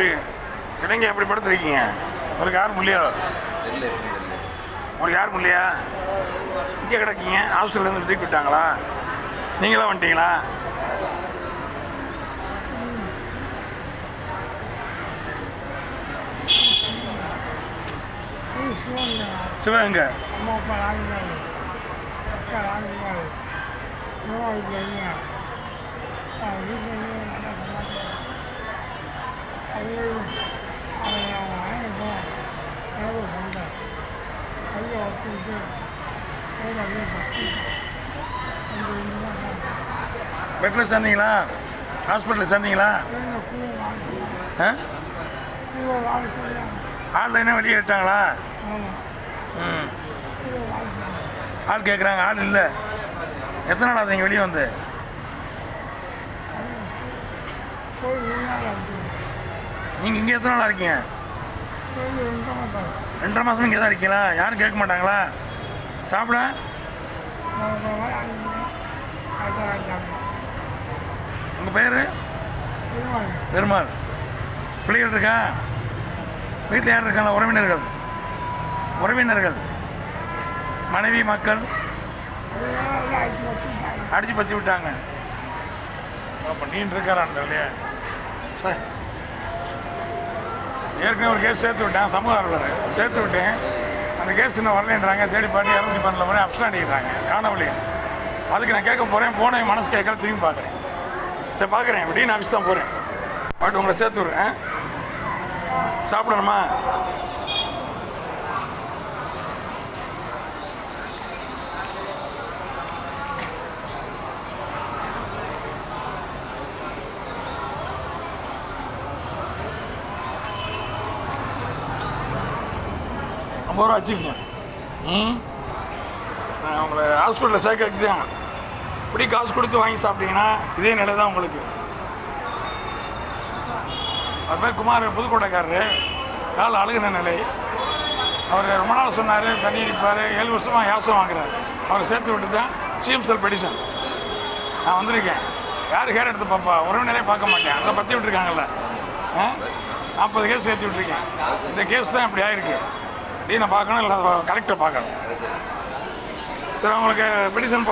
எப்படி இல்லைங்க எப்படி படுத்துருக்கீங்க? உங்களுக்கு யாரும் இல்லையோ? உங்களுக்கு யாரும் இல்லையா? இங்கே கிடக்கீங்க, ஹாஸ்டல்லேருந்து தூக்கி விட்டாங்களா? நீங்களாம் வந்துட்டீங்களா? சிவகங்க பெட்டில் சேர்ந்தீங்களா? ஹாஸ்பிட்டலில் சேர்ந்தீங்களா? ஆள் என்ன வெளியே விட்டாங்களா? ம், ஆள் கேட்குறாங்க, ஆள் இல்லை. எத்தனை நாள் ஆகுது நீங்கள் வெளியே வந்து? நீங்கள் இங்கே எத்தனை நாளாக இருக்கீங்க? 2.5 மாதம் இங்கே தான் இருக்கீங்களா? யாரும் கேட்க மாட்டாங்களா? சாப்பிட உங்கள் பேர்? பெருமாள். பிள்ளைகள் இருக்கா? வீட்டில் யார் இருக்காங்களா? உறவினர்கள் மனைவி மக்கள் அடித்து பற்றி விட்டாங்க. அப்போ நீண்டு இருக்காரான் இல்லையா? சார் ஏற்கனவே ஒரு கேஸ் சேர்த்து விட்டேன், சமூக ஆர்வலர் சேர்த்து விட்டேன். அந்த கேஸ் இன்னும் வரலன்றாங்க. தேடி பாட்டி 212 முறை அப்சன் அடிக்கிறாங்க, காணவழி. அதுக்கு நான் கேட்க போகிறேன், போனேன் மனசு கேட்கல, திரும்பி பார்க்குறேன். சரி பார்க்குறேன், இப்படின்னு ஆஃபீஸ் தான் போகிறேன். பாட்டு உங்களை சேர்த்து விட்றேன். சாப்பிடணுமா? ₹50 வச்சுக்கோங்க. நான் உங்களை ஹாஸ்பிட்டலில் சேர்க்க வைக்கிறேன். இப்படி காசு கொடுத்து வாங்கி சாப்பிட்டீங்கன்னா இதே நிலை தான் உங்களுக்கு. அது பேர் குமார், புதுக்கோட்டைக்காரரு, கால் அழுகின நிலை. அவர் ரொம்ப நாள் சொன்னார், தண்ணி அடிப்பார், 7 வருஷமாக யாசம் வாங்குறாரு. அவரை சேர்த்து விட்டு தான் சிஎம்செல் பெடிஷன் நான் வந்திருக்கேன். யார் கேர் எடுத்து பார்ப்பா? உறவினரே பார்க்க மாட்டேன். அதில் பற்றி விட்டுருக்காங்கல்ல, 40 கேஸ் சேர்த்து விட்டுருக்கேன். இந்த கேஸ் தான் இப்படி ஆகிருக்கு. டீனை பார்க்கணும், இல்லை கலெக்டரை பார்க்கணும். சரி, உங்களுக்கு பெடிஷன்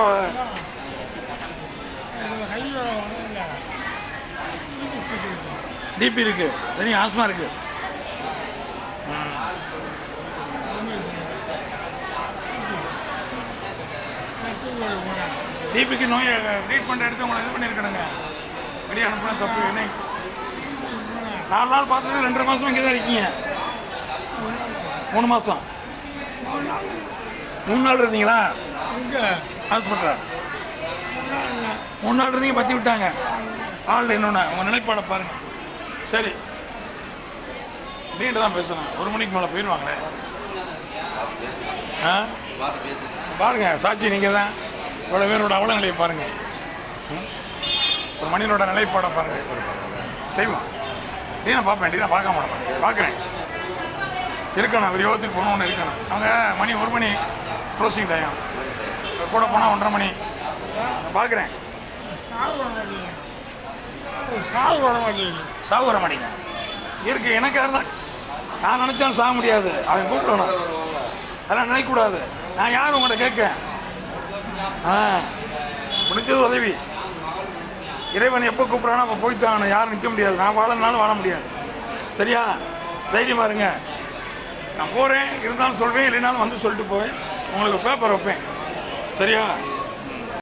டிபி இருக்கு, தனி ஆஸ்மா இருக்கு. டிபிக்கு நோயை ட்ரீட்மெண்ட் எடுத்து உங்களை இது பண்ணியிருக்கணுங்க. வெளியே அனுப்புனா தப்பு. என்ன 4 நாள் பார்த்துட்டு 2.5 மாதம் இங்கே தான் இருக்கீங்க. 3 மாதம் 3 நாள் இருந்தீங்களா இங்கே ஹாஸ்பிட்டலில்? 3 நாள் இருந்தீங்க, பற்றி விட்டாங்க. ஆள் இன்னொன்று உங்கள் நிலைப்பாடை பாருங்கள். சரி, டீட்டு தான் பேசுகிறேன். 1 மணிக்கு மேலே போயிடுவாங்களே. பாருங்க, சாட்சி நீங்கள் தான். இவ்வளோ பேரோட அவல நிலையை பாருங்கள். ஒரு மனிதனோட நிலைப்பாடை பாருங்கள். செய்வோம். டீனை பார்ப்பேன், டீனை பார்க்க மாட்டேன். பார்க்குறேன், இருக்கணும். விரியோகத்துக்கு போகணுன்னு இருக்கணும். அவங்க மணி 1 மணி க்ளோசிங் டைம். கூட போனால் 1:30 மணி. பார்க்குறேன். சாவு வர மாட்டேங்க இருக்கு. எனக்கு இருந்தால் நான் நினச்சாலும் சாக முடியாது. அவன் கூப்பிடணும், அதெல்லாம் நினைக்கக்கூடாது. நான் யார் உங்கள்கிட்ட கேட்க? முடிஞ்சது உதவி. இறைவன் எப்போ கூப்பிட்றானோ அப்போ போய்த்தாங்க. யாரும் நிற்க முடியாது. நான் வாழனாலும் வாழ முடியாது. சரியா? தைரியமாக இருங்க. நான் போகிறேன், இருந்தாலும் சொல்வேன், இல்லைனாலும் வந்து சொல்லிட்டு போவேன். உங்களுக்கு பேப்பர் வைப்பேன். சரியா?